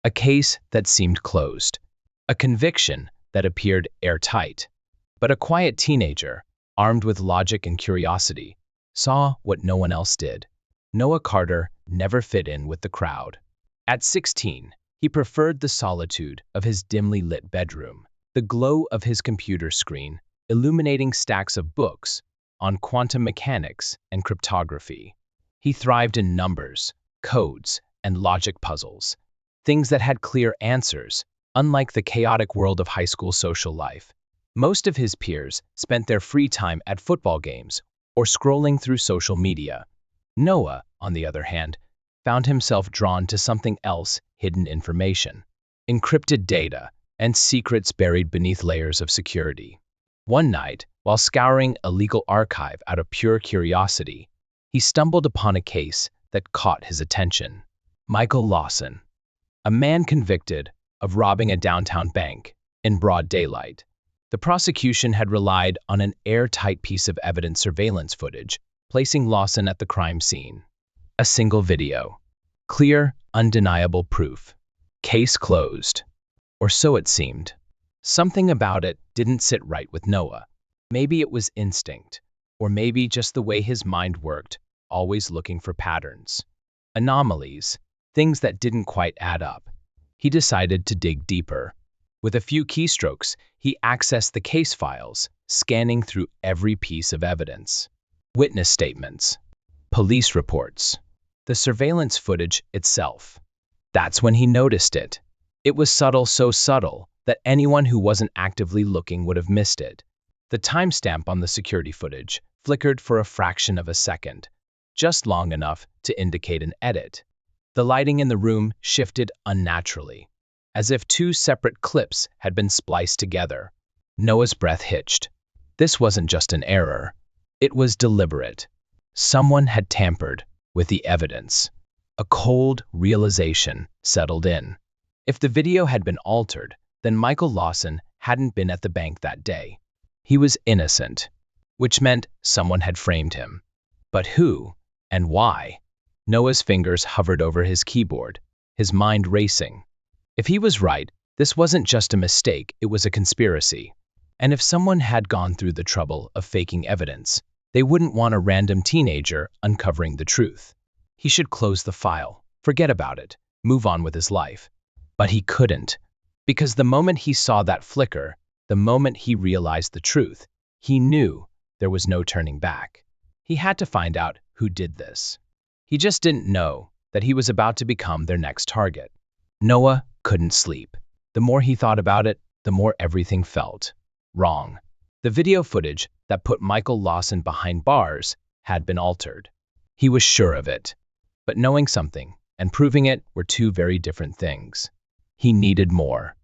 A case that seemed closed. A conviction that appeared airtight. But a quiet teenager, armed with logic and curiosity, saw what no one else did. Noah Carter never fit in with the crowd. At 16, he preferred the solitude of his dimly lit bedroom, the glow of his computer screen, illuminating stacks of books on quantum mechanics and cryptography. He thrived in numbers, codes, and logic puzzles, things that had clear answers, unlike the chaotic world of high school social life. Most of his peers spent their free time at football games or scrolling through social media. Noah, on the other hand, found himself drawn to something else: hidden information, encrypted data, and secrets buried beneath layers of security. One night, while scouring a legal archive out of pure curiosity, he stumbled upon a case that caught his attention. Michael Lawson, a man convicted of robbing a downtown bank in broad daylight. The prosecution had relied on an airtight piece of evidence: surveillance footage, placing Lawson at the crime scene. A single video. Clear, undeniable proof. Case closed. Or so it seemed. Something about it didn't sit right with Noah. Maybe it was instinct, or maybe just the way his mind worked, always looking for patterns, anomalies, things that didn't quite add up. He decided to dig deeper. With a few keystrokes, he accessed the case files, scanning through every piece of evidence. Witness statements, police reports, the surveillance footage itself. That's when he noticed it. It was subtle, so subtle that anyone who wasn't actively looking would have missed it. The timestamp on the security footage flickered for a fraction of a second, just long enough to indicate an edit. The lighting in the room shifted unnaturally, as if two separate clips had been spliced together. Noah's breath hitched. This wasn't just an error. It was deliberate. Someone had tampered with the evidence. A cold realization settled in. If the video had been altered, then Michael Lawson hadn't been at the bank that day. He was innocent, which meant someone had framed him. But who and why? Noah's fingers hovered over his keyboard, his mind racing. If he was right, this wasn't just a mistake, it was a conspiracy. And if someone had gone through the trouble of faking evidence, they wouldn't want a random teenager uncovering the truth. He should close the file, forget about it, move on with his life. But he couldn't. Because the moment he saw that flicker, the moment he realized the truth, he knew there was no turning back. He had to find out who did this. He just didn't know that he was about to become their next target. Noah couldn't sleep. The more he thought about it, the more everything felt wrong. The video footage that put Michael Lawson behind bars had been altered. He was sure of it. But knowing something and proving it were two very different things. He needed more.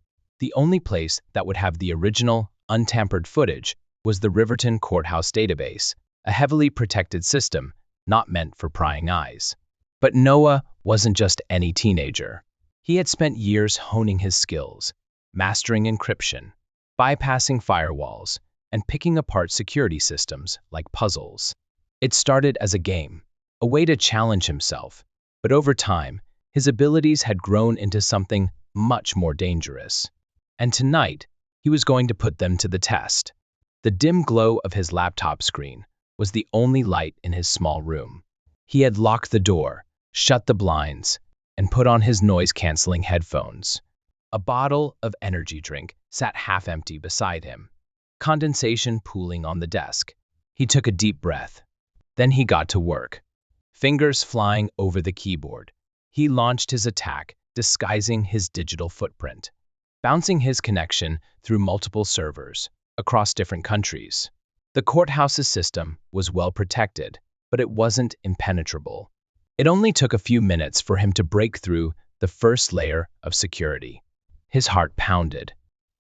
The only place that would have the original, untampered footage was the Riverton Courthouse database, a heavily protected system not meant for prying eyes. But Noah wasn't just any teenager. He had spent years honing his skills, mastering encryption, bypassing firewalls, and picking apart security systems like puzzles. It started as a game, a way to challenge himself, but over time, his abilities had grown into something much more dangerous. And tonight, he was going to put them to the test. The dim glow of his laptop screen was the only light in his small room. He had locked the door, shut the blinds, and put on his noise-canceling headphones. A bottle of energy drink sat half-empty beside him, condensation pooling on the desk. He took a deep breath. Then he got to work. Fingers flying over the keyboard, he launched his attack, disguising his digital footprint, bouncing his connection through multiple servers across different countries. The courthouse's system was well protected, but it wasn't impenetrable. It only took a few minutes for him to break through the first layer of security. His heart pounded.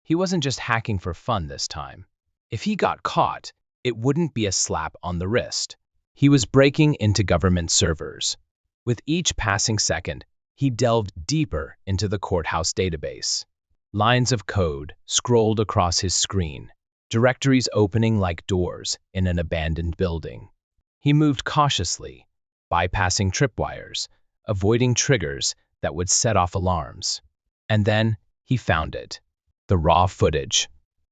He wasn't just hacking for fun this time. If he got caught, it wouldn't be a slap on the wrist. He was breaking into government servers. With each passing second, he delved deeper into the courthouse database. Lines of code scrolled across his screen, directories opening like doors in an abandoned building. He moved cautiously, bypassing tripwires, avoiding triggers that would set off alarms. And then he found it. The raw footage.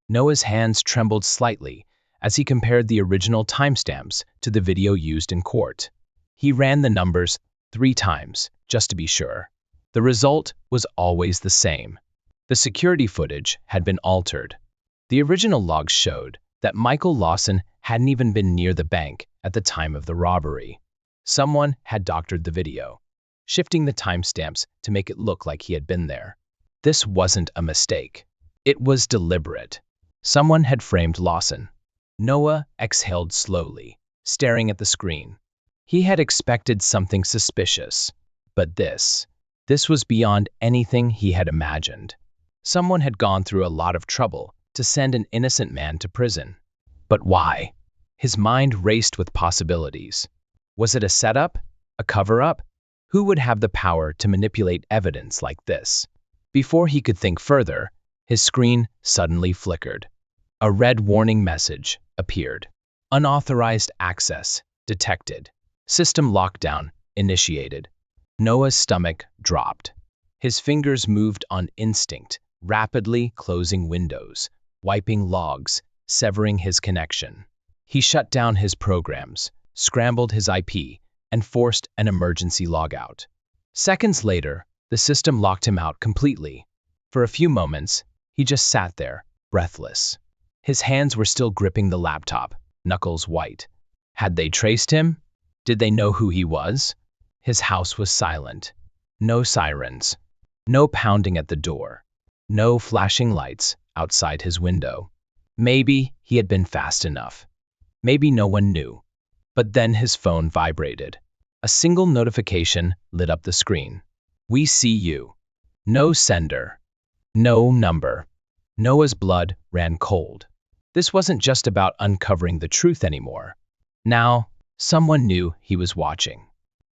Noah's hands trembled slightly as he compared the original timestamps to the video used in court. He ran the numbers 3 times, just to be sure. The result was always the same. The security footage had been altered. The original logs showed that Michael Lawson hadn't even been near the bank at the time of the robbery. Someone had doctored the video, shifting the timestamps to make it look like he had been there. This wasn't a mistake. It was deliberate. Someone had framed Lawson. Noah exhaled slowly, staring at the screen. He had expected something suspicious, but this was beyond anything he had imagined. Someone had gone through a lot of trouble to send an innocent man to prison. But why? His mind raced with possibilities. Was it a setup? A cover-up? Who would have the power to manipulate evidence like this? Before he could think further, his screen suddenly flickered. A red warning message appeared. Unauthorized access detected. System lockdown initiated. Noah's stomach dropped. His fingers moved on instinct, rapidly closing windows, wiping logs, severing his connection. He shut down his programs, scrambled his IP, and forced an emergency logout. Seconds later, the system locked him out completely. For a few moments, he just sat there, breathless. His hands were still gripping the laptop, knuckles white. Had they traced him? Did they know who he was? His house was silent. No sirens. No pounding at the door. No flashing lights outside his window. Maybe he had been fast enough. Maybe no one knew. But then his phone vibrated. A single notification lit up the screen. "We see you." No sender. No number. Noah's blood ran cold. This wasn't just about uncovering the truth anymore. Now, someone knew he was watching.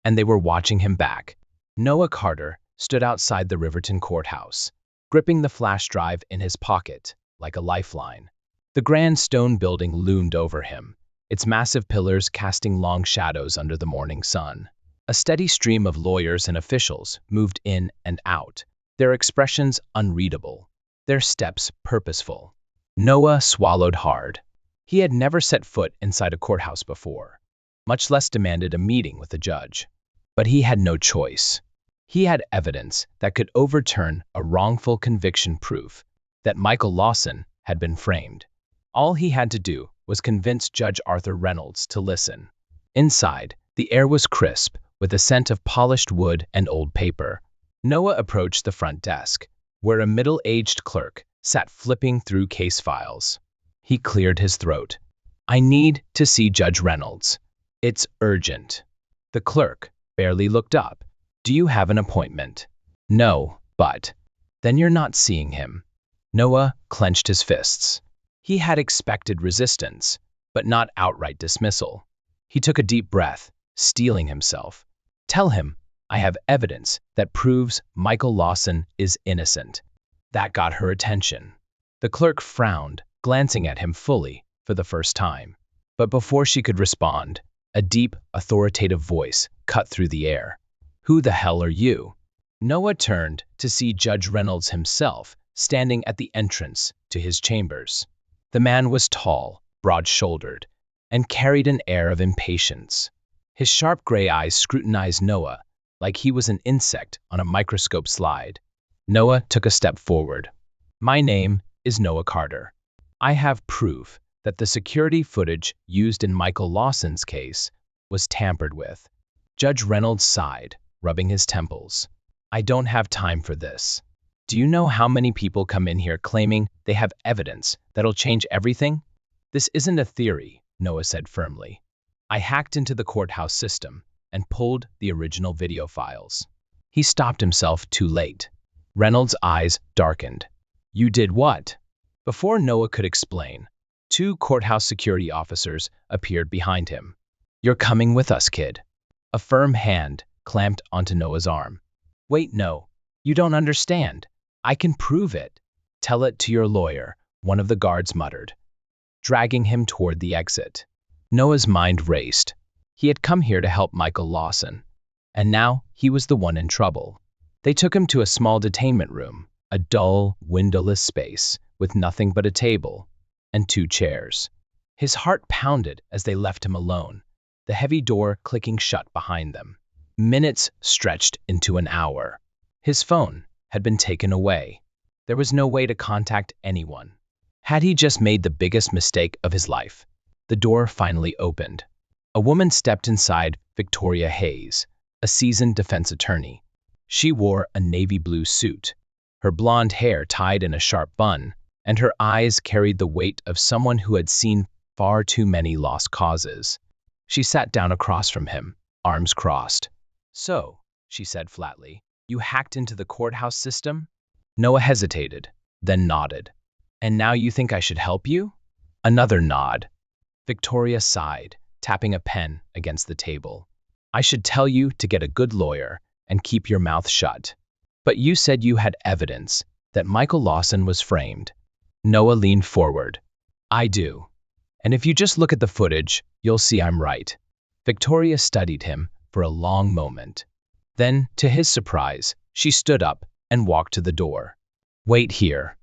And they were watching him back. Noah Carter stood outside the Riverton courthouse, gripping the flash drive in his pocket like a lifeline. The grand stone building loomed over him, its massive pillars casting long shadows under the morning sun. A steady stream of lawyers and officials moved in and out, their expressions unreadable, their steps purposeful. Noah swallowed hard. He had never set foot inside a courthouse before, much less demanded a meeting with a judge. But he had no choice. He had evidence that could overturn a wrongful conviction, proof that Michael Lawson had been framed. All he had to do was convince Judge Arthur Reynolds to listen. Inside, the air was crisp, with a scent of polished wood and old paper. Noah approached the front desk, where a middle-aged clerk sat flipping through case files. He cleared his throat. "I need to see Judge Reynolds. It's urgent." The clerk barely looked up. "Do you have an appointment?" "No, but..." "Then you're not seeing him." Noah clenched his fists. He had expected resistance, but not outright dismissal. He took a deep breath, steeling himself. "Tell him I have evidence that proves Michael Lawson is innocent." That got her attention. The clerk frowned, glancing at him fully for the first time. But before she could respond, a deep, authoritative voice cut through the air. "Who the hell are you?" Noah turned to see Judge Reynolds himself standing at the entrance to his chambers. The man was tall, broad-shouldered, and carried an air of impatience. His sharp gray eyes scrutinized Noah like he was an insect on a microscope slide. Noah took a step forward. "My name is Noah Carter. I have proof that the security footage used in Michael Lawson's case was tampered with." Judge Reynolds sighed, rubbing his temples. "I don't have time for this. Do you know how many people come in here claiming they have evidence that'll change everything?" "This isn't a theory," Noah said firmly. "I hacked into the courthouse system and pulled the original video files." He stopped himself too late. Reynolds' eyes darkened. "You did what?" Before Noah could explain, 2 courthouse security officers appeared behind him. "You're coming with us, kid." A firm hand clamped onto Noah's arm. "Wait, no. You don't understand. I can prove it." "Tell it to your lawyer," one of the guards muttered, dragging him toward the exit. Noah's mind raced. He had come here to help Michael Lawson, and now he was the one in trouble. They took him to a small detainment room, a dull, windowless space with nothing but a table and 2 chairs. His heart pounded as they left him alone, the heavy door clicking shut behind them. Minutes stretched into an hour. His phone had been taken away. There was no way to contact anyone. Had he just made the biggest mistake of his life? The door finally opened. A woman stepped inside, Victoria Hayes, a seasoned defense attorney. She wore a navy blue suit, her blonde hair tied in a sharp bun, and her eyes carried the weight of someone who had seen far too many lost causes. She sat down across from him, arms crossed. "So," she said flatly, "you hacked into the courthouse system?" Noah hesitated, then nodded. "And now you think I should help you?" Another nod. Victoria sighed, tapping a pen against the table. "I should tell you to get a good lawyer and keep your mouth shut. But you said you had evidence that Michael Lawson was framed." Noah leaned forward. "I do. And if you just look at the footage, you'll see I'm right." Victoria studied him for a long moment. Then, to his surprise, she stood up and walked to the door. "Wait here."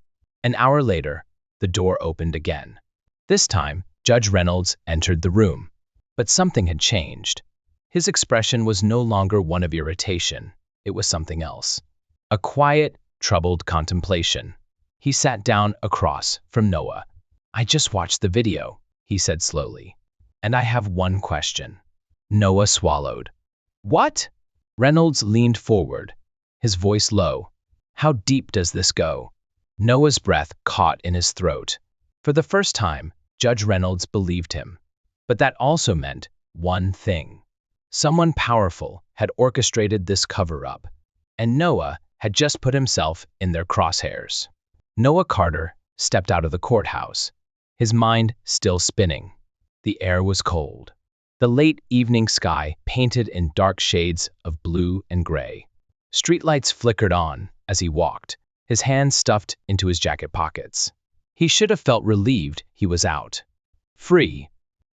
An hour later, the door opened again. This time, Judge Reynolds entered the room. But something had changed. His expression was no longer one of irritation. It was something else. A quiet, troubled contemplation. He sat down across from Noah. "I just watched the video," he said slowly. "And I have one question." Noah swallowed. "What?" Reynolds leaned forward, his voice low. "How deep does this go?" Noah's breath caught in his throat. For the first time, Judge Reynolds believed him. But that also meant one thing. Someone powerful had orchestrated this cover-up, and Noah had just put himself in their crosshairs. Noah Carter stepped out of the courthouse, his mind still spinning. The air was cold. The late evening sky painted in dark shades of blue and gray. Streetlights flickered on as he walked, his hands stuffed into his jacket pockets. He should have felt relieved he was out. Free.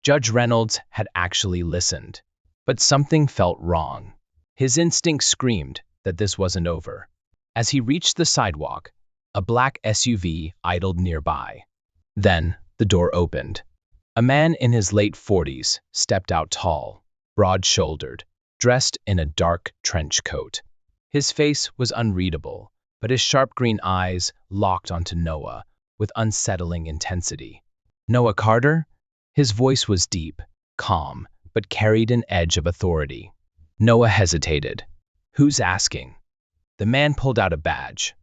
Judge Reynolds had actually listened. But something felt wrong. His instinct screamed that this wasn't over. As he reached the sidewalk, a black SUV idled nearby. Then the door opened. A man in his late 40s stepped out tall, broad-shouldered, dressed in a dark trench coat. His face was unreadable, but his sharp green eyes locked onto Noah with unsettling intensity. "Noah Carter?" His voice was deep, calm, but carried an edge of authority. Noah hesitated. "Who's asking?" The man pulled out a badge.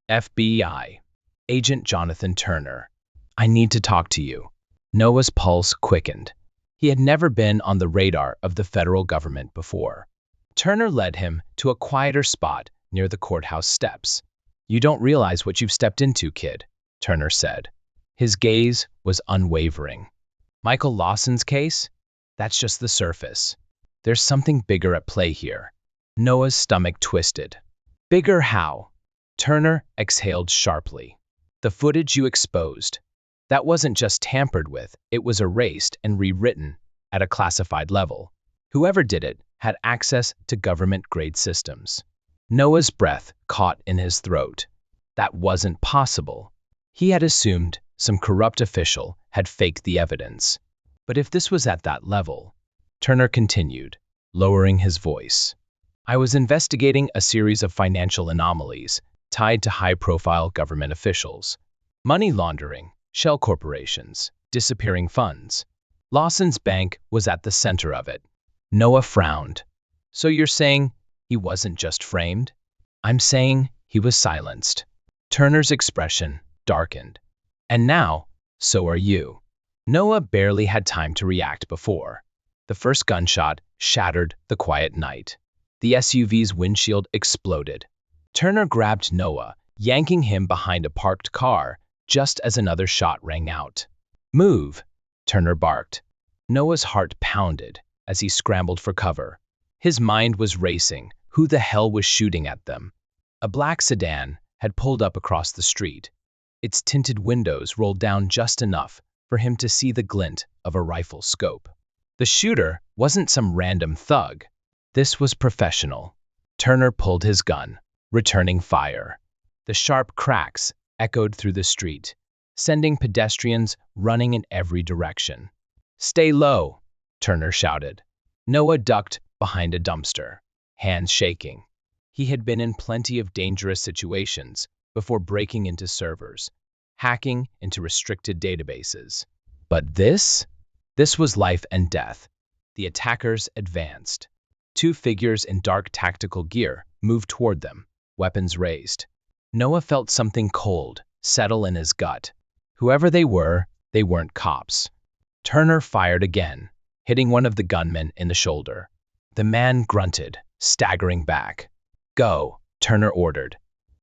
"FBI. Agent Jonathan Turner. I need to talk to you." Noah's pulse quickened. He had never been on the radar of the federal government before. Turner led him to a quieter spot near the courthouse steps. "You don't realize what you've stepped into, kid," Turner said. His gaze was unwavering. "Michael Lawson's case? That's just the surface. There's something bigger at play here." Noah's stomach twisted. "Bigger how?" Turner exhaled sharply. "The footage you exposed. That wasn't just tampered with, it was erased and rewritten at a classified level. Whoever did it had access to government-grade systems." Noah's breath caught in his throat. That wasn't possible. He had assumed some corrupt official had faked the evidence. But if this was at that level, Turner continued, lowering his voice. "I was investigating a series of financial anomalies tied to high-profile government officials. Money laundering, shell corporations, disappearing funds. Lawson's bank was at the center of it." Noah frowned. "So you're saying he wasn't just framed?" "I'm saying he was silenced." Turner's expression darkened. "And now, so are you." Noah barely had time to react before. The first gunshot shattered the quiet night. The SUV's windshield exploded. Turner grabbed Noah, yanking him behind a parked car just as another shot rang out. "Move," Turner barked. Noah's heart pounded as he scrambled for cover. His mind was racing. Who the hell was shooting at them? A black sedan had pulled up across the street. Its tinted windows rolled down just enough for him to see the glint of a rifle scope. The shooter wasn't some random thug. This was professional. Turner pulled his gun. returning fire. The sharp cracks echoed through the street, sending pedestrians running in every direction. "Stay low," Turner shouted. Noah ducked behind a dumpster, hands shaking. He had been in plenty of dangerous situations before breaking into servers, hacking into restricted databases. But this was life and death. The attackers advanced. Two figures in dark tactical gear moved toward them, weapons raised. Noah felt something cold settle in his gut. Whoever they weren't cops. Turner fired again, hitting one of the gunmen in the shoulder. The man grunted, staggering back. "Go," Turner ordered.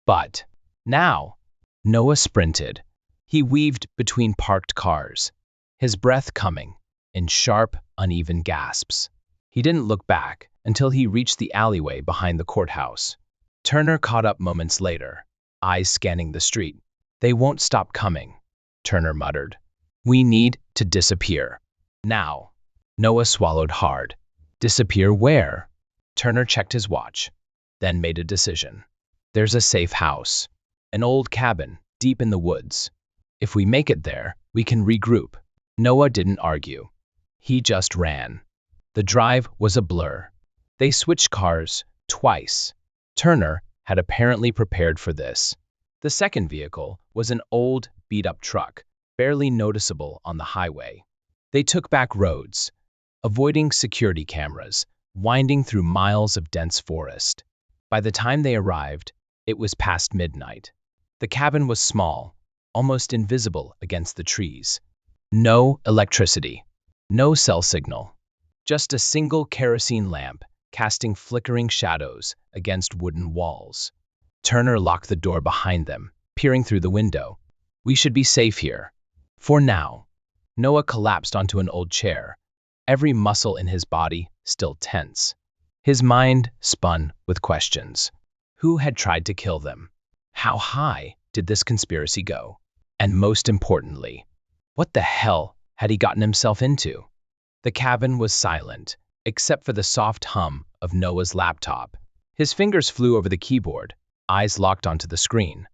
"But now," Noah sprinted. He weaved between parked cars, his breath coming in sharp, uneven gasps. He didn't look back until he reached the alleyway behind the courthouse. Turner caught up moments later, eyes scanning the street. "They won't stop coming," Turner muttered. "We need to disappear. Now." Noah swallowed hard. Disappear where? Turner checked his watch, then made a decision. "There's a safe house. An old cabin, deep in the woods. If we make it there, we can regroup." Noah didn't argue. He just ran. The drive was a blur. They switched cars twice. Turner had apparently prepared for this. The second vehicle was an old, beat-up truck, barely noticeable on the highway. They took back roads, avoiding security cameras, winding through miles of dense forest. By the time they arrived, it was past midnight. The cabin was small, almost invisible against the trees. No electricity, no cell signal, just a single kerosene lamp casting flickering shadows against wooden walls. Turner locked the door behind them, peering through the window. "We should be safe here. For now." Noah collapsed onto an old chair, every muscle in his body still tense. His mind spun with questions. Who had tried to kill them? How high did this conspiracy go? And most importantly, what the hell had he gotten himself into? The cabin was silent, except for the soft hum of Noah's laptop. His fingers flew over the keyboard, eyes locked onto the screen.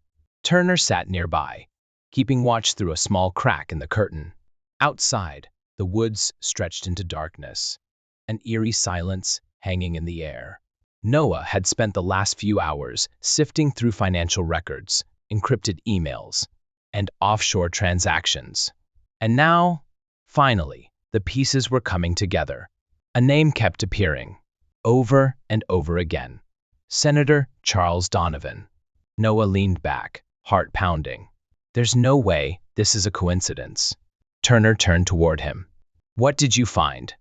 Turner sat nearby, keeping watch through a small crack in the curtain. Outside, the woods stretched into darkness, an eerie silence hanging in the air. Noah had spent the last few hours sifting through financial records, encrypted emails, and offshore transactions. And now, finally, the pieces were coming together. A name kept appearing, over and over again. Senator Charles Donovan. Noah leaned back, heart pounding. "There's no way this is a coincidence." Turner turned toward him. "What did you find?"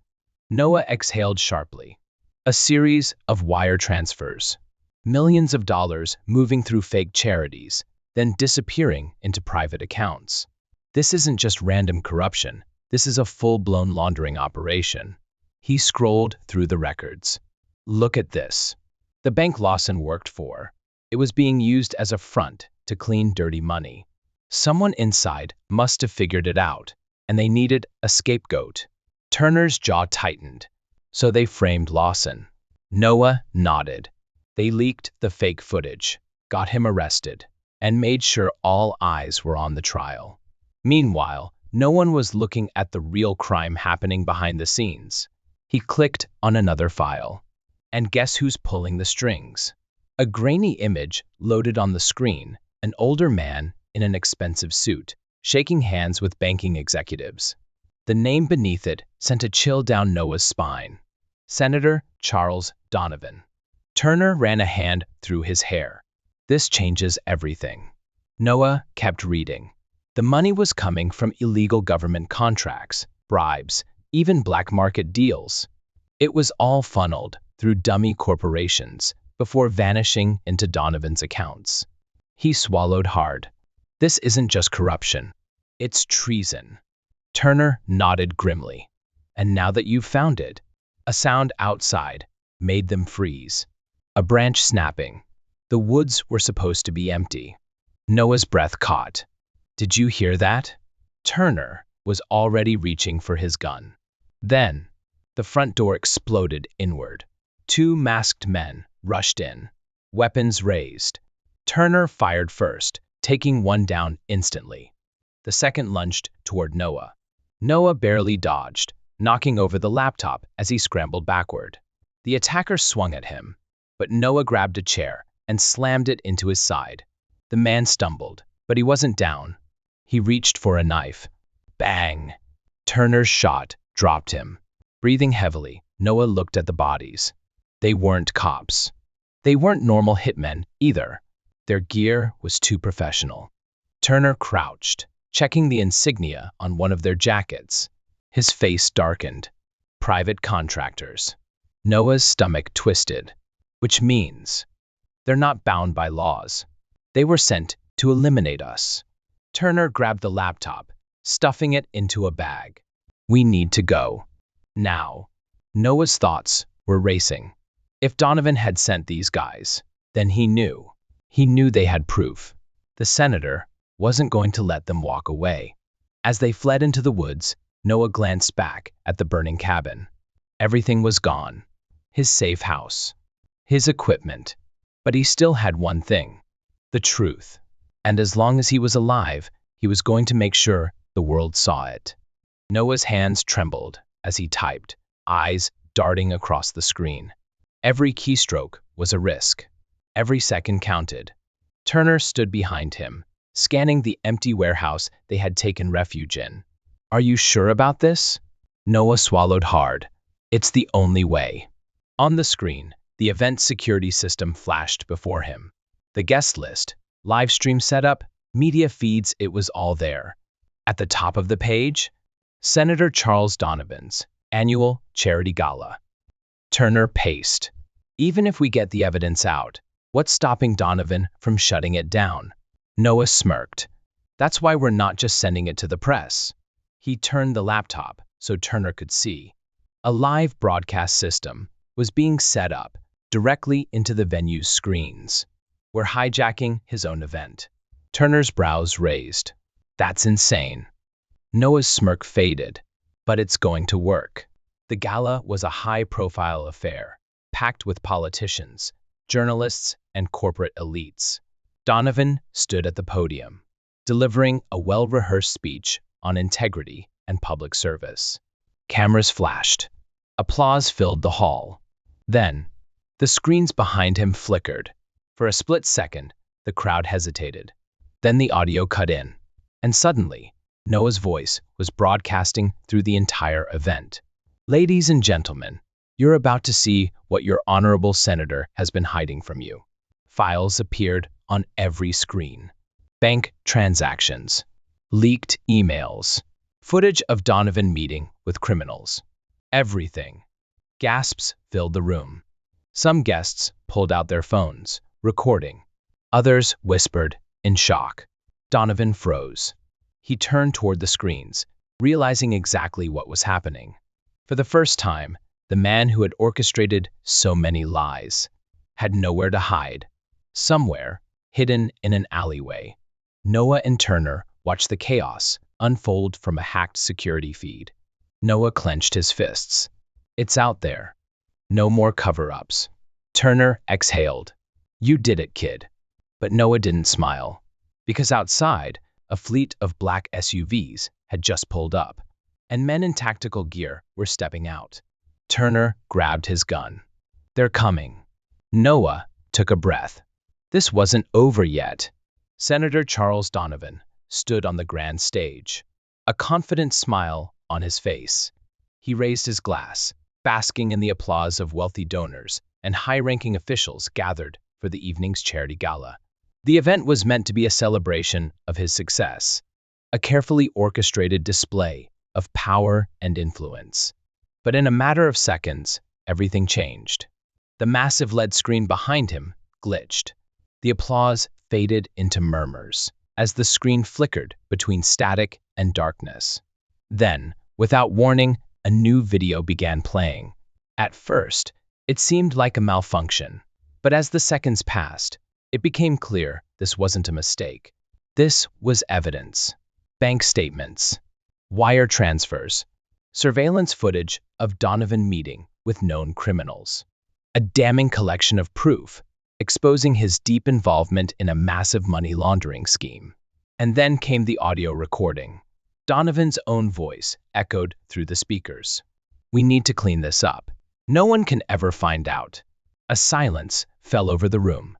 Noah exhaled sharply. A series of wire transfers. Millions of dollars moving through fake charities, then disappearing into private accounts. This isn't just random corruption. This is a full-blown laundering operation. He scrolled through the records. "Look at this." The bank Lawson worked for. It was being used as a front to clean dirty money. Someone inside must have figured it out, and they needed a scapegoat. Turner's jaw tightened. So they framed Lawson. Noah nodded. They leaked the fake footage, got him arrested, and made sure all eyes were on the trial. Meanwhile, no one was looking at the real crime happening behind the scenes. He clicked on another file. And guess who's pulling the strings? A grainy image loaded on the screen, an older man in an expensive suit, shaking hands with banking executives. The name beneath it sent a chill down Noah's spine. Senator Charles Donovan. Turner ran a hand through his hair. This changes everything. Noah kept reading. The money was coming from illegal government contracts, bribes, even black market deals. It was all funneled through dummy corporations before vanishing into Donovan's accounts. He swallowed hard. This isn't just corruption. It's treason. Turner nodded grimly. And now that you've found it, a sound outside made them freeze. A branch snapping. The woods were supposed to be empty. Noah's breath caught. Did you hear that? Turner was already reaching for his gun. Then, the front door exploded inward. Two masked men rushed in. weapons raised. Turner fired first, taking one down instantly. The second lunged toward Noah. Noah barely dodged, knocking over the laptop as he scrambled backward. The attacker swung at him, but Noah grabbed a chair and slammed it into his side. The man stumbled, but he wasn't down. He reached for a knife. Bang! Turner's shot dropped him. Breathing heavily, Noah looked at the bodies. They weren't cops. They weren't normal hitmen either. Their gear was too professional. Turner crouched, checking the insignia on one of their jackets. His face darkened. Private contractors. Noah's stomach twisted, which means they're not bound by laws. They were sent to eliminate us. Turner grabbed the laptop, stuffing it into a bag. We need to go. Now. Noah's thoughts were racing. If Donovan had sent these guys, then he knew. He knew they had proof. The senator wasn't going to let them walk away. As they fled into the woods, Noah glanced back at the burning cabin. Everything was gone. His safe house. His equipment. But he still had one thing. The truth. And as long as he was alive, he was going to make sure the world saw it. Noah's hands trembled as he typed, eyes darting across the screen. Every keystroke was a risk. Every second counted. Turner stood behind him, scanning the empty warehouse they had taken refuge in. Are you sure about this? Noah swallowed hard. It's the only way. On the screen, the event security system flashed before him. The guest list, live stream setup, media feeds, it was all there. At the top of the page, Senator Charles Donovan's annual charity gala. Turner paced. Even if we get the evidence out, what's stopping Donovan from shutting it down? Noah smirked. That's why we're not just sending it to the press. He turned the laptop so Turner could see. A live broadcast system was being set up directly into the venue's screens. We're hijacking his own event. Turner's brows raised. That's insane. Noah's smirk faded. But it's going to work. The gala was a high-profile affair, packed with politicians, journalists, and corporate elites. Donovan stood at the podium, delivering a well-rehearsed speech on integrity and public service. Cameras flashed. Applause filled the hall. Then, the screens behind him flickered. For a split second, the crowd hesitated. Then the audio cut in. And suddenly, Noah's voice was broadcasting through the entire event. Ladies and gentlemen, you're about to see what your honorable senator has been hiding from you. Files appeared on every screen. Bank transactions, leaked emails, footage of Donovan meeting with criminals. Everything. Gasps filled the room. Some guests pulled out their phones, recording. Others whispered in shock. Donovan froze. He turned toward the screens, realizing exactly what was happening. For the first time, the man who had orchestrated so many lies had nowhere to hide. Somewhere, hidden in an alleyway, Noah and Turner watched the chaos unfold from a hacked security feed. Noah clenched his fists. It's out there. No more cover-ups. Turner exhaled. You did it, kid. But Noah didn't smile. Because outside, a fleet of black SUVs had just pulled up, and men in tactical gear were stepping out. Turner grabbed his gun. They're coming. Noah took a breath. This wasn't over yet. Senator Charles Donovan stood on the grand stage, a confident smile on his face. He raised his glass, basking in the applause of wealthy donors and high-ranking officials gathered for the evening's charity gala. The event was meant to be a celebration of his success, a carefully orchestrated display of power and influence. But in a matter of seconds, everything changed. The massive LED screen behind him glitched. The applause faded into murmurs as the screen flickered between static and darkness. Then, without warning, a new video began playing. At first, it seemed like a malfunction, but as the seconds passed, it became clear this wasn't a mistake. This was evidence. Bank statements, wire transfers, surveillance footage of Donovan meeting with known criminals. A damning collection of proof, exposing his deep involvement in a massive money laundering scheme. And then came the audio recording. Donovan's own voice echoed through the speakers. "We need to clean this up. No one can ever find out." A silence fell over the room.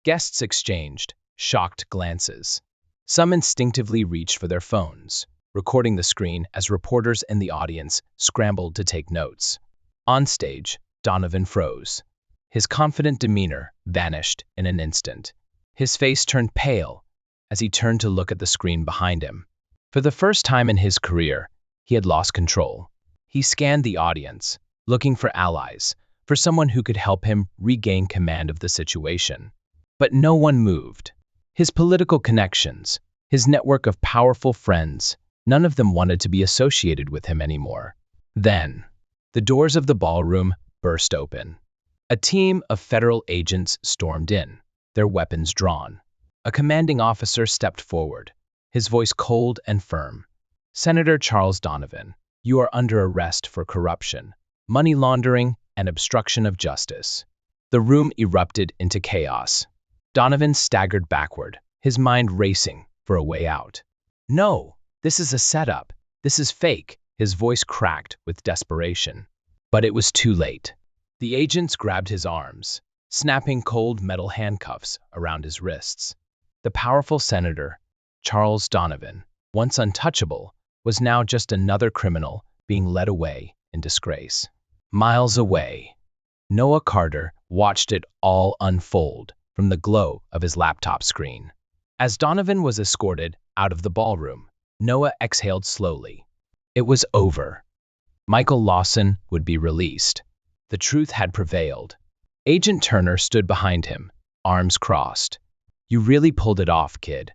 Guests exchanged shocked glances. Some instinctively reached for their phones, recording the screen as reporters in the audience scrambled to take notes. On stage, Donovan froze. His confident demeanor vanished in an instant. His face turned pale as he turned to look at the screen behind him. For the first time in his career, he had lost control. He scanned the audience, looking for allies, for someone who could help him regain command of the situation. But no one moved. His political connections, his network of powerful friends, none of them wanted to be associated with him anymore. Then, the doors of the ballroom burst open. A team of federal agents stormed in, their weapons drawn. A commanding officer stepped forward, his voice cold and firm. "Senator Charles Donovan, you are under arrest for corruption, money laundering, and obstruction of justice." The room erupted into chaos. Donovan staggered backward, his mind racing for a way out. "No, this is a setup. This is fake," his voice cracked with desperation. But it was too late. The agents grabbed his arms, snapping cold metal handcuffs around his wrists. The powerful Senator, Charles Donovan, once untouchable, was now just another criminal being led away in disgrace. Miles away, Noah Carter watched it all unfold from the glow of his laptop screen. As Donovan was escorted out of the ballroom, Noah exhaled slowly. It was over. Michael Lawson would be released. The truth had prevailed. Agent Turner stood behind him, arms crossed. "You really pulled it off, kid."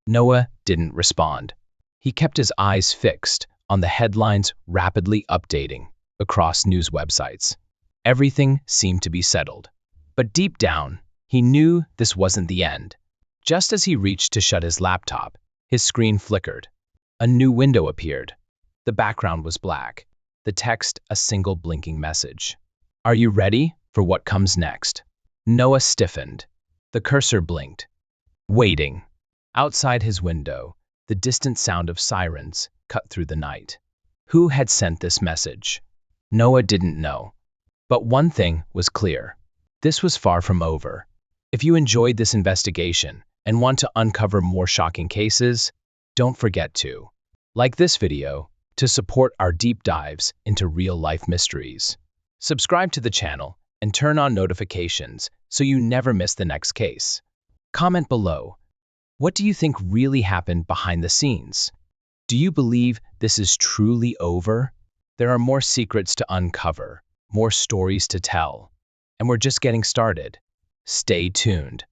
Noah didn't respond. He kept his eyes fixed on the headlines rapidly updating across news websites. Everything seemed to be settled. But deep down, he knew this wasn't the end. Just as he reached to shut his laptop, his screen flickered. A new window appeared. The background was black, the text a single blinking message. "Are you ready for what comes next?" Noah stiffened. The cursor blinked. Waiting. Outside his window, the distant sound of sirens cut through the night. Who had sent this message? Noah didn't know. But one thing was clear. This was far from over. If you enjoyed this investigation and want to uncover more shocking cases, don't forget to like this video to support our deep dives into real-life mysteries. Subscribe to the channel and turn on notifications so you never miss the next case. Comment below. What do you think really happened behind the scenes? Do you believe this is truly over? There are more secrets to uncover, more stories to tell, and we're just getting started. Stay tuned.